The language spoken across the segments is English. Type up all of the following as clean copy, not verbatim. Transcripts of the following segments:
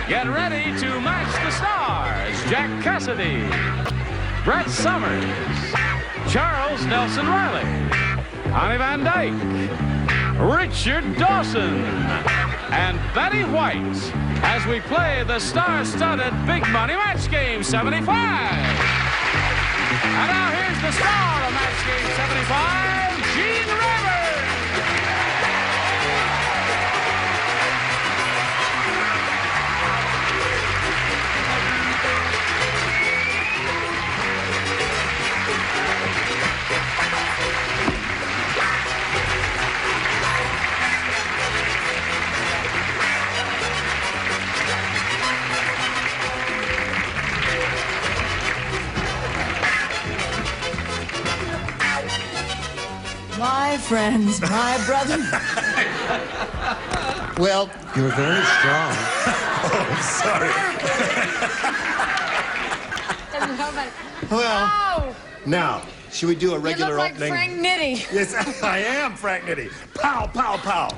Get ready to match the stars. Jack Cassidy, Brett Summers, Charles Nelson Reilly, Conny Van Dyke, Richard Dawson, and Betty White as we play the star-studded Big Money Match Game 75. And now here's the star of Match Game 75, Gene Rivers. My friends, my brother. Well, you're very strong. Oh, sorry. Well, Oh, now, should we do a you regular look like opening? Frank Nitti. Yes, I am Frank Nitti. Pow, pow, pow.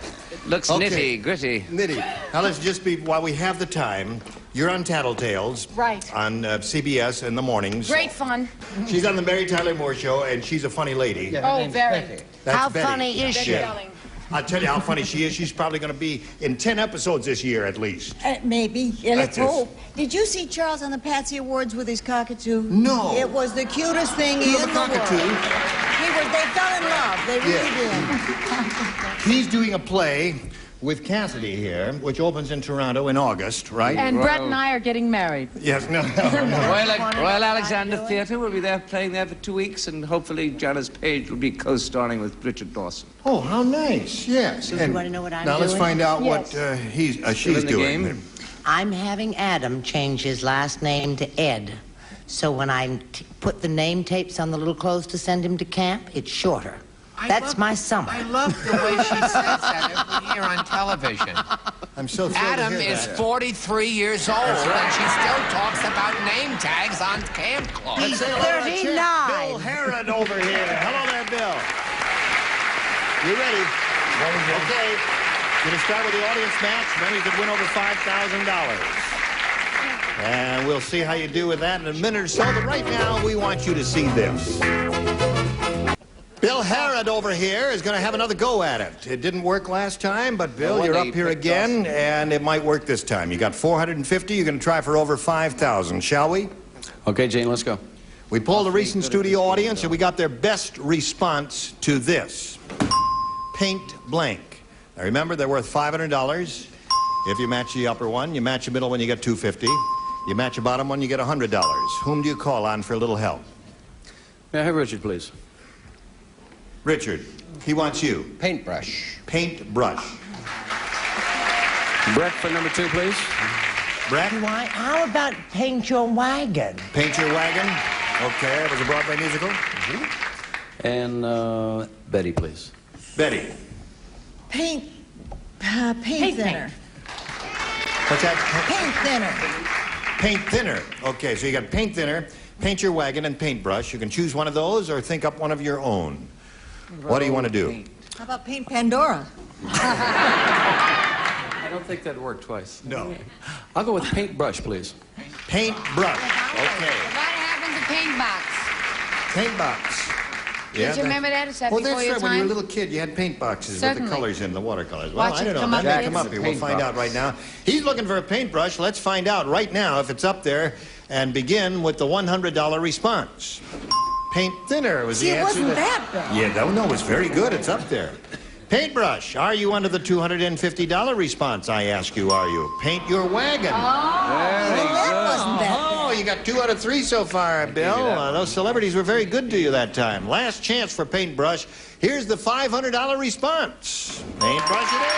Looks Okay. nitty, gritty. Nitty. Now let's just be, while we have the time, you're on Tattletales. Right. On CBS in the mornings. Great fun. She's on the Mary Tyler Moore Show, and she's a funny lady. Oh, very. That's How Betty. funny is she? Darling. I'll tell you how funny she is. She's probably going to be in 10 episodes this year, at least. Maybe. Yeah, let's That's it. hope. Did you see Charles on the Patsy Awards with his cockatoo? No. It was the cutest thing You in have the a cockatoo. world. They fell in love. They really did. He's doing a play with Cassidy here, which opens in Toronto in August, right? And Brett and I are getting married. Yes, no. Royal Alexander Theatre will be there playing there for 2 weeks, and hopefully Janice Page will be co-starring with Richard Dawson. Oh, how nice. Yes. So you wanna know what I'm now let's doing? find out Yes. what she's in the doing. game? I'm having Adam change his last name to Ed. So when I put the name tapes on the little clothes to send him to camp, it's shorter. That's my summer. I love the way she says that every year on television. I'm so thrilled Adam to hear is that. 43 years old, and she still talks about name tags on camp clothes. He's Say hello to our champ, 39. Bill Herod over here. Hello there, Bill. You ready? Okay. Going to start with the audience match. Then you could win over $5,000. And we'll see how you do with that in a minute or so. But right now, we want you to see this. Bill Herod over here is going to have another go at it. It didn't work last time, but Bill, you're up here again, and it might work this time. You got 450. You're going to try for over 5,000, shall we? Okay, Jane, let's go. We polled the recent studio audience, and we got their best response to this. Paint blank. Now, remember, they're worth $500. If you match the upper one, you match the middle one, you get $250. You match the bottom one, you get $100. Whom do you call on for a little help? May I have Richard, please? Richard, he wants you. Paintbrush. Paintbrush. Brett for number 2, please. Brett, Why? How about paint your wagon? Paint Your Wagon. Okay, it was a Broadway musical. And Betty, please. Betty. Paint Paint thinner. What's that? Paint thinner. Paint thinner. Okay, so you got paint thinner, Paint Your Wagon, and paintbrush. You can choose one of those or think up one of your own. What do you want to do? How about paint Pandora? I don't think that'd work twice. No. I'll go with paintbrush, please. Paintbrush. Okay. What happened to paint box? Paint box. Did you remember that? Is that Oh, before that's your right. When you were a time? little kid, you had paint boxes with Certainly. the colors in, the watercolors. Well, Watch I it don't know. come That up, may come kids. up here. We'll find out right now. He's looking for a paintbrush. Let's find out right now if it's up there and begin with the $100 response. Paint thinner was See, the it answer. wasn't that bad. Yeah, no, it's very good. It's up there. Paintbrush. Are you under the $250 response? I ask you, are you? Paint Your Wagon. That wasn't that Oh, you got 2 out of 3 so far, Bill. Those celebrities were very good to you that time. Last chance for paintbrush. Here's the $500 response. Paintbrush it is.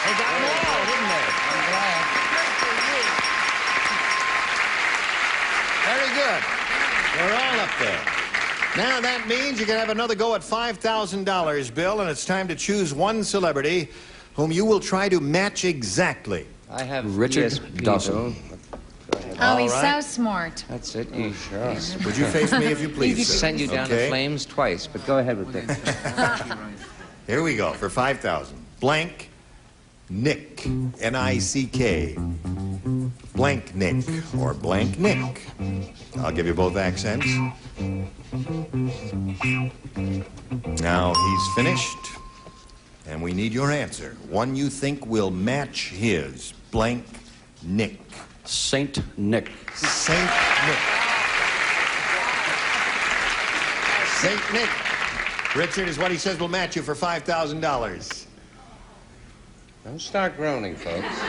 They got them all, didn't they? I'm glad. Very good. They're all up there. Now that means you can have another go at $5,000, Bill, and it's time to choose one celebrity whom you will try to match exactly. I have Richard ESP, Dawson. Oh, he's right. so smart. That's it. You sure? Would you face me if you please, He sir? send you down Okay. in flames twice, but go ahead with this. Here we go for 5,000. Blank, Nick, N-I-C-K. Blank Nick or blank Nick. I'll give you both accents. Now he's finished, and we need your answer. One you think will match his. Blank Nick. Saint Nick. Saint Nick. Saint Nick. Richard is what he says will match you for $5,000. Don't start groaning, folks.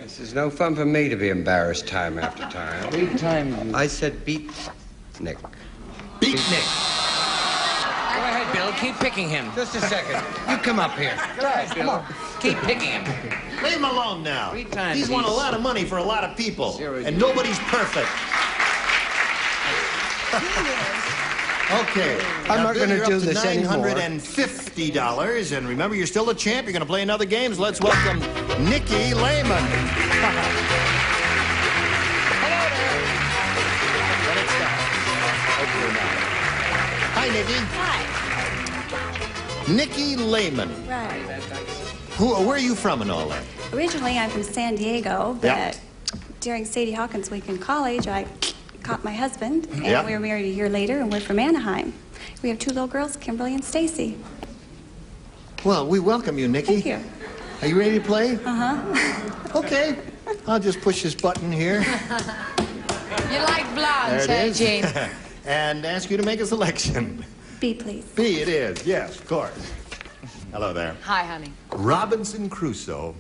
This is no fun for me to be embarrassed time after time. Beat time. I said beat Nick. Beat Nick. Go ahead, Bill. Keep picking him. Just a second. You come up here. Go ahead, Bill. Keep picking him. Leave him alone now. 3 times. He's won a lot of money for a lot of people, 0. and nobody's perfect. Okay. I'm not going to do this anymore. $950, and remember, you're still the champ. You're going to play in other games. Let's welcome Nikki Lehman. Hello there. Let it start. Okay, now. Hi, Nikki. Hi. Nikki Lehman. Right. Where are you from and all that? Originally, I'm from San Diego, but during Sadie Hawkins Week in college, I caught my husband, and we were married a year later, and we're from Anaheim. We have 2 little girls, Kimberly and Stacy. Well, we welcome you, Nikki. Thank you. Are you ready to play? Uh-huh. Okay. I'll just push this button here. You like blondes, There it is. Gene? And ask you to make a selection. B, please. B it is. Yes, of course. Hello there. Hi, honey. Robinson Crusoe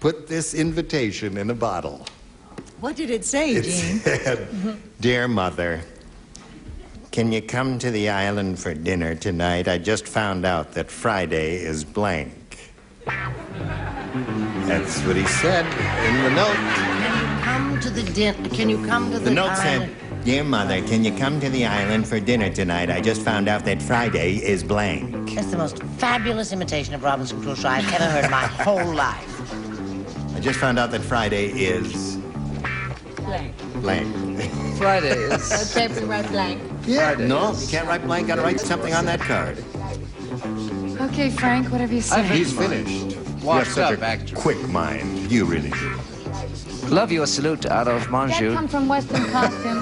put this invitation in a bottle. What did it say, It Gene? said, "Dear Mother, can you come to the island for dinner tonight? I just found out that Friday is blank." That's what he said in the note. Can you come to the The note island? said, "Dear Mother, can you come to the island for dinner tonight? I just found out that Friday is blank." That's the most fabulous imitation of Robinson Crusoe I've ever heard in my whole life. I just found out that Friday is Blank. blank. Friday is... Okay, we write blank. Yeah, no, you can't write blank. Got to write something on that card. Okay, Frank, whatever you say. He's finished. Washed you have up, such a actor. quick mind. You really do. Love your salute out of That Monjou. come from Western costume.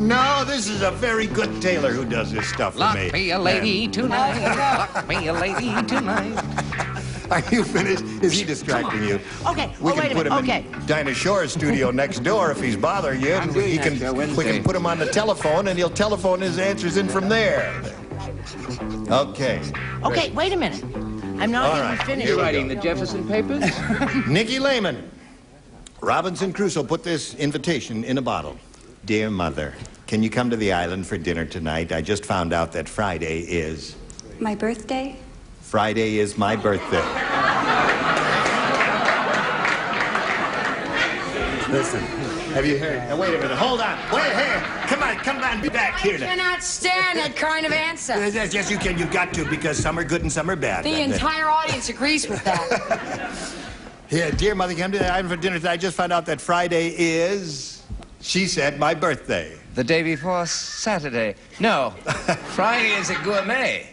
No, this is a very good tailor who does this stuff for me. Lock me a lady tonight. Lock me a lady tonight. Are you finished? Is he distracting you? Okay, We oh, can wait a put minute, him okay. in Dinah Shore's studio next door if he's bothering you. I'm And doing he that can, show we Wednesday. can put him on the telephone, and he'll telephone his answers in from there. Okay. Okay, wait a minute. I'm not All even right, finished. here we Writing go. the Jefferson Papers? Nikki Lehman. Robinson Crusoe put this invitation in a bottle. "Dear Mother, can you come to the island for dinner tonight? I just found out that Friday is... My birthday? Friday is my birthday." Listen, have you heard? Now, wait a minute. Hold on. Wait, hey, come on, be back here I now. cannot stand that kind of answer. Yes, you can. You've got to, because some are good and some are bad. The entire audience agrees with that. Yeah, "Dear Mother, come to the island for dinner tonight. I just found out that Friday is..." She said, "My birthday." The day before Saturday. No, Friday is a gourmet.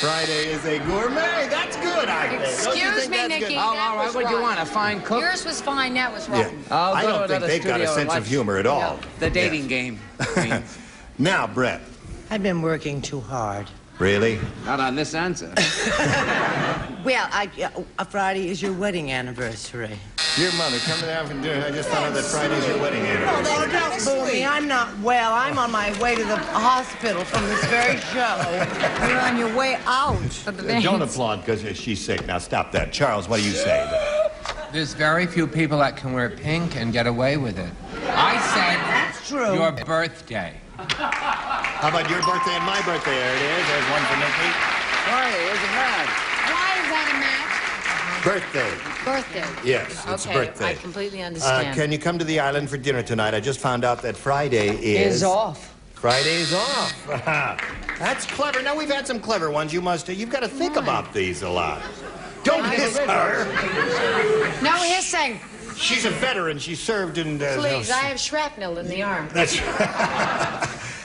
Friday is a gourmet. That's good, I think. Don't you Excuse think me, that's Nikki. good? Oh, all That right, was what do you wrong. want, a fine cook? Yours was fine, that was wrong. Yeah. I'll I go to don't think another they've got a studio and sense of watch- humor at all. The dating game. I mean, Now, Brett. I've been working too hard. Really? not on this answer. Well, Friday is your wedding anniversary. "Dear Mother, come to the island for dinner. I just found out that Friday's your wedding anniversary." Oh, don't boo me. I'm not well. I'm on my way to the hospital from this very show. You're on your way out. Don't applaud because she's sick. Now, stop that. Charles, what do you say? There's very few people that can wear pink and get away with it. I said That's true. your birthday. How about your birthday and my birthday? There it is. There's one for Nikki. Friday is a man. Why is that a match? Birthday. Birthday. Yes, it's Okay, birthday. I completely understand. Can you come to the island for dinner tonight? I just found out that Friday is... off. Friday's off. That's clever. Now, we've had some clever ones. You've got to think about these a lot. Don't hiss her. No hissing. She's a veteran. She served in... Please, I have shrapnel in the arm. That's...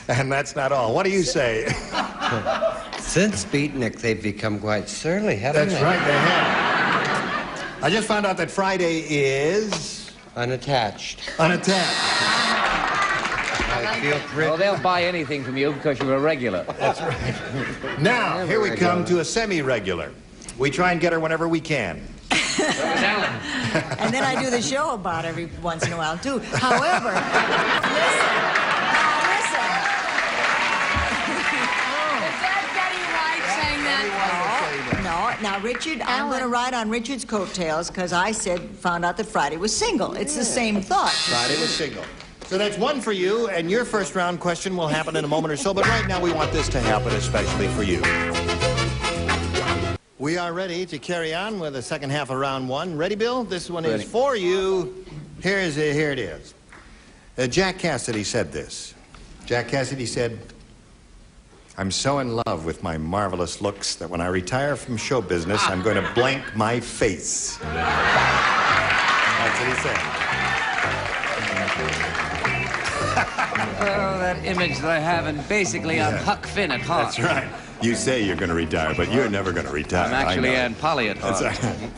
And that's not all. What do you say? Since Beatnik, they've become quite surly, haven't That's they? right, they have. I just found out that Friday is... Unattached. Unattached. I feel pretty... Oh, they'll buy anything from you because you're a regular. That's right. Now, here we come to a semi-regular. We try and get her whenever we can. And then I do the show about every once in a while, too. However, listen. Is that Betty White saying that? No, now, Richard, I'm going to ride on Richard's coattails because I found out that Friday was single. It's the same thought. Friday was single. So that's one for you, and your first round question will happen in a moment or so, but right now we want this to happen especially for you. We are ready to carry on with the second half of round one. Ready, Bill? This one is for you. Here it is. Jack Cassidy said this. Jack Cassidy said, "I'm so in love with my marvelous looks that when I retire from show business, I'm going to blank my face." That's what he said. Oh, that image that I have, and basically I'm Huck Finn at heart. That's right. You say you're going to retire, but you're never going to retire. I'm actually Aunt Polly at heart. That's right.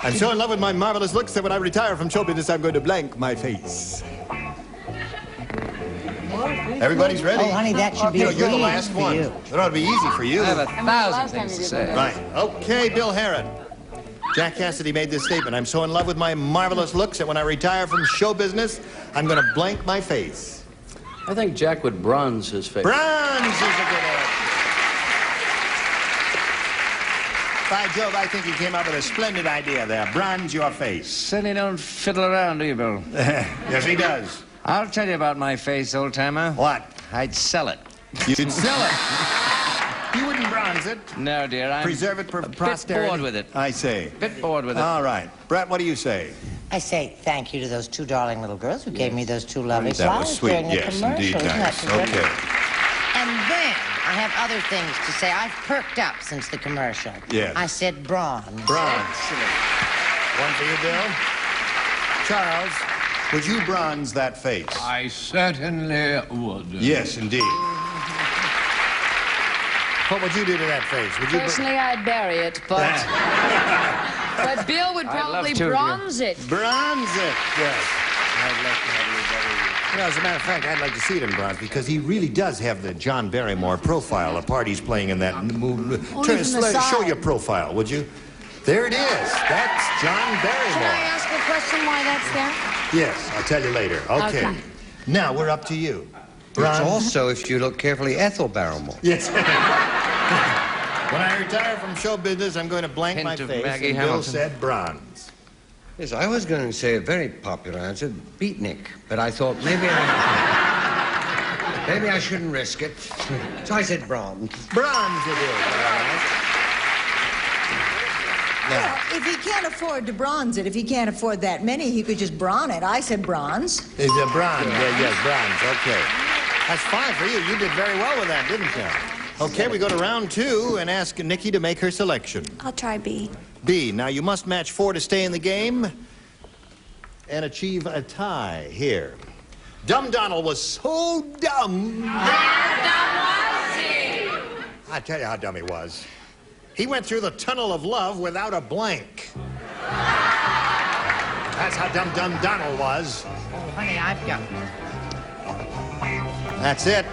I'm so in love with my marvelous looks that when I retire from show business, I'm going to blank my face. Everybody's ready? Oh, honey, that should be You're the last one. That ought to be easy for you. I have 1,000 things to say. Right. Okay, Bill Herron. Jack Cassidy made this statement. "I'm so in love with my marvelous looks that when I retire from show business, I'm going to blank my face." I think Jack would bronze his face. Bronze is a good answer. By Jove, I think he came up with a splendid idea there. Bronze your face. Certainly don't fiddle around, do you, Bill? Yes, he does. I'll tell you about my face, old-timer. What? I'd sell it. You'd sell it. You wouldn't bronze it. No, dear, I'm Preserve it for a bit posterity. bored with it. I say. Bit bored with it. All right. Brett, what do you say? I say thank you to those two darling little girls who gave me those two lovely That flowers was sweet. during the Yes, commercial. indeed. Isn't that Nice. terrific? Okay. And then I have other things to say. I've perked up since the commercial. Yes. I said bronze. Bronze. Excellent. One for you, Bill. Charles, would you bronze that face? I certainly would. Yes, indeed. What would you do to that face? Would you Personally, I'd bury it, but Bill would probably bronze it. Bronze it, yes. I'd like to have you bury. You know, as a matter of fact, I'd like to see it in bronze because he really does have the John Barrymore profile. The part he's playing in that movie. Show your profile, would you? There it is. That's John Barrymore. Can I ask a question why that's there? Yes, I'll tell you later. Okay. Now we're up to you. It's also, if you look carefully, Ethel Barrymore. Yes. When I retire from show business, I'm going to blank my face. Maggie and Bill Hamilton. said bronze. Yes, I was going to say a very popular answer, Beatnik, but I thought maybe I shouldn't risk it. So I said bronze. Bronze it is. Well, if he can't afford to bronze it, if he can't afford that many, he could just brawn it. I said bronze. It's a bronze. Yes, bronze. Okay. That's fine for you. You did very well with that, didn't you? Okay, we go to round two and ask Nikki to make her selection. I'll try B. B. Now, you must match 4 to stay in the game and achieve a tie here. Dumb Donald was so dumb. How dumb was he? I tell you how dumb he was. He went through the tunnel of love without a blank. That's how dumb Donald was. Oh, honey, I've got... That's it.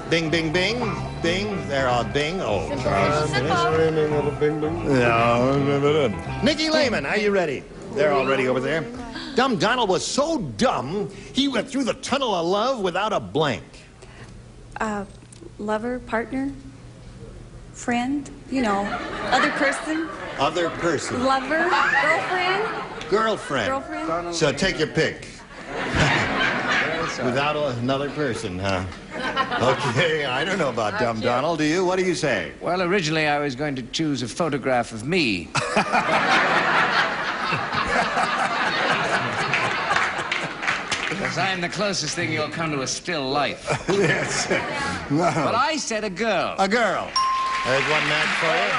Bing, bing, bing. Bing. They're all bing. Oh, Charles. No. Nikki Lehman, are you ready? They're all ready over there. Dumb Donald was so dumb, he went through the tunnel of love without a blank. Lover, partner, friend, other person. Other person. Lover, girlfriend. Girlfriend. So take your pick. Without another person, huh? Okay, I don't know about Dumb Donald. Do you? What do you say? Well, originally I was going to choose a photograph of me. Because I'm the closest thing you'll come to a still life. Yes. No. But I said a girl. A girl. There's one match for you.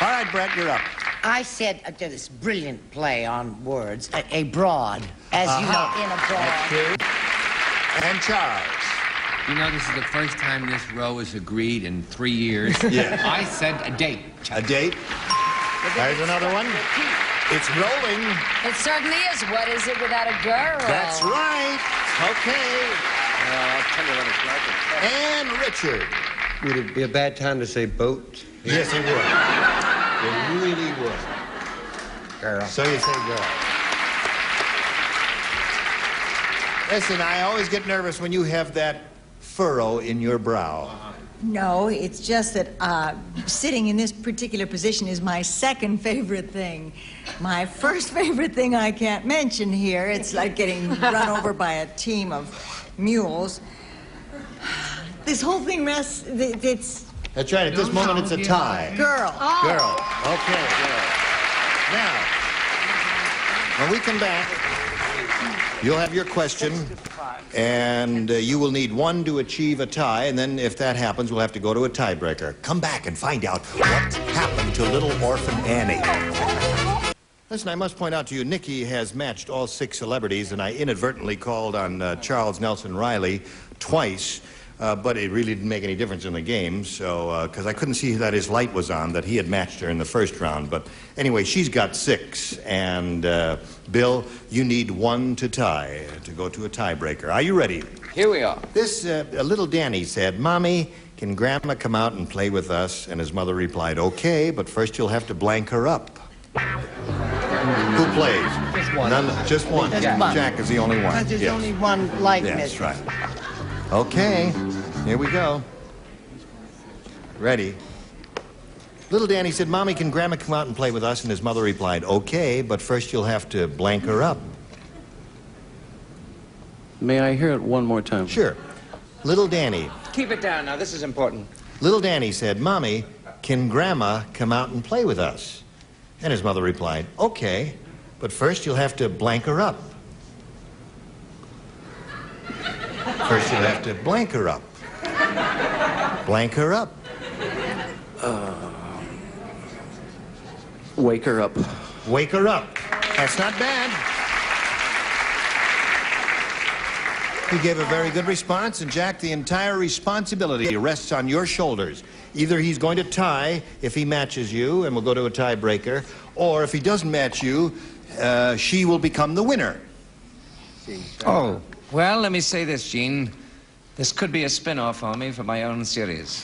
All right, Brett, you're up. I said this brilliant play on words, a broad, as you know, in a broad. And Charles. You know, this is the first time this row has agreed in 3 years. Yeah. I said a date. A date? There's another one. It's rolling. It certainly is. What is it without a girl? That's right. Okay. I'll tell you what it's like. And Richard. Would it be a bad time to say boat? Yes, it would. It really would. Girl. So you say girl. Listen, I always get nervous when you have that furrow in your brow. No, it's just that sitting in this particular position is my second favorite thing. My first favorite thing I can't mention here. It's like getting run over by a team of mules. This whole thing it's... That's right. At this moment, it's a tie. Girl. Oh. Girl. Okay, girl. Now, when we come back, you'll have your question, and you will need one to achieve a tie, and then if that happens, we'll have to go to a tiebreaker. Come back and find out what happened to little orphan Annie. Listen, I must point out to you, Nikki has matched all 6 celebrities, and I inadvertently called on Charles Nelson Reilly twice. But it really didn't make any difference in the game, so, because I couldn't see that his light was on, that he had matched her in the first round. But anyway, she's got 6, and Bill, you need 1 to tie, to go to a tiebreaker. Are you ready? Here we are. This, little Danny said, Mommy, can Grandma come out and play with us? And his mother replied, okay, but first you'll have to blank her up. Who plays? Just one. Just one. Just one. Jack is the only one. Because there's Yes. only one likeness. Yes, right. Okay, here we go. Ready? Little Danny said, Mommy, can Grandma come out and play with us? And his mother replied, okay, but first you'll have to blank her up. May I hear it one more time? Sure. Little Danny. Keep it down now. This is important. Little Danny said, Mommy, can Grandma come out and play with us? And his mother replied, okay, but first you'll have to blank her up. First, you'll have to blank her up. Blank her up. Wake her up. Wake her up. That's not bad. You gave a very good response, and Jack, the entire responsibility rests on your shoulders. Either he's going to tie if he matches you, and we'll go to a tiebreaker, or if he doesn't match you, she will become the winner. Oh. Well, let me say this, Gene. This could be a spin-off for me for my own series.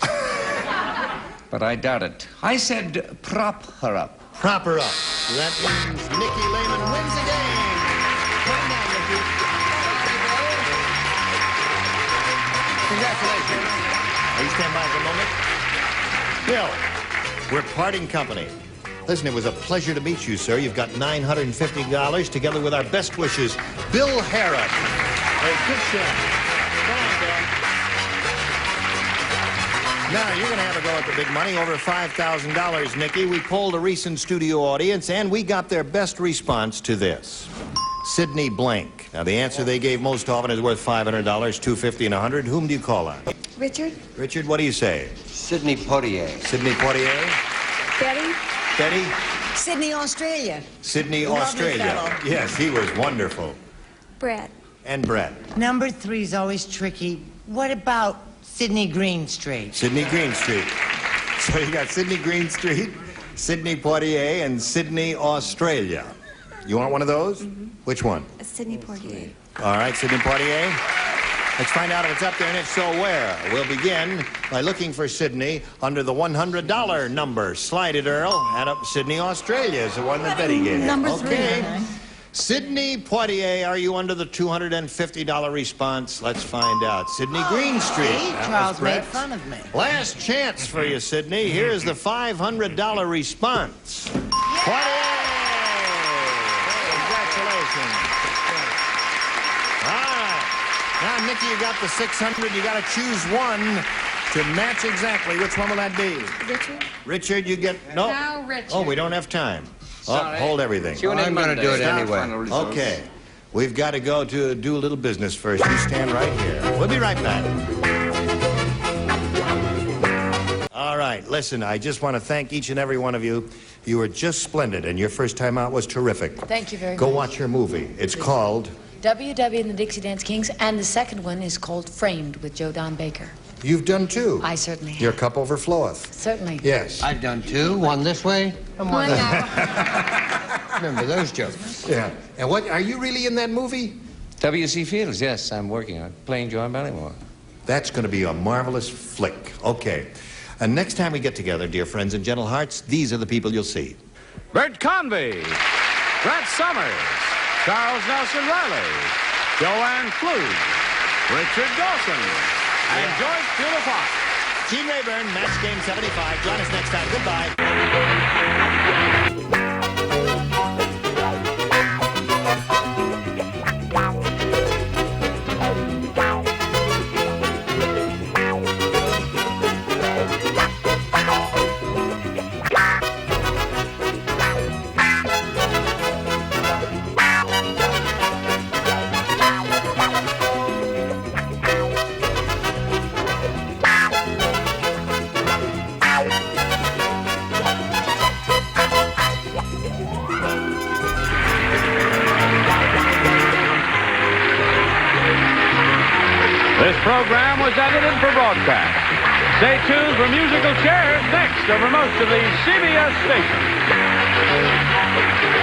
But I doubt it. I said prop her up. Prop her up. So that means Nikki Lehman wins the game. Come on, Nikki. Congratulations. Will you stand by for a moment? Bill, we're parting company. Listen, it was a pleasure to meet you, sir. You've got $950 together with our best wishes, Bill Harris. Hey, good shot. Come on, Bill. Now, you're going to have a go at the big money, over $5,000, Nikki. We polled a recent studio audience, and we got their best response to this. Sidney Blank. Now, the answer they gave most often is worth $500, $250, and $100. Whom do you call on? Richard? Richard, what do you say? Sidney Poitier. Sidney Poitier? Betty? Betty? Sydney, Australia. Sydney, Lovely Australia. fellow. Yes, he was wonderful. Brett? And Brett. Number 3 is always tricky. What about Sydney Greenstreet? Sydney Greenstreet. So you got Sydney Greenstreet, Sidney Poitier, and Sydney, Australia. You want one of those? Mm-hmm. Which one? Sidney Poitier. All right, Sidney Poitier. Let's find out if it's up there, and if so, where. We'll begin by looking for Sydney under the $100 number. Slide it, Earl. Add up Sydney, Australia is the one that Betty gave. Number 3. Okay. Sydney Poitier, are you under the $250 response? Let's find out. Sydney Greenstreet. See, Charles made fun of me. Last chance for you, Sydney. Here is the $500 response. Poitier! Congratulations. All right. Now, Nikki, you got the $600. You got to choose one to match exactly. Which one will that be? Richard? Richard, you get... No. Now, Richard. Oh, we don't have time. Sorry. Oh, hold everything. I'm going to do it anyway. Okay. We've got to go to do a little business first. You stand right here. We'll be right back. All right. Listen, I just want to thank each and every one of you. You were just splendid, and your first time out was terrific. Thank you very much. Go watch your movie. It's called W.W. and the Dixie Dance Kings, and the second one is called Framed with Joe Don Baker. You've done two. I certainly have. Your cup overfloweth. Certainly. Yes. I've done two. One this way and one that way. Remember those jokes? Yeah. And what, are you really in that movie? W.C. Fields, yes, I'm working on it. Playing John Barrymore. That's going to be a marvelous flick. Okay. And next time we get together, dear friends and gentle hearts, these are the people you'll see. Bert Convy, Brett Summers, Charles Nelson Reilly, Joanne Flug, Richard Dawson, and George Beautiful. Gene Rayburn, Match Game 75. Join us next time. Goodbye. This program was edited for broadcast. Stay tuned for musical chairs next over most of these CBS stations.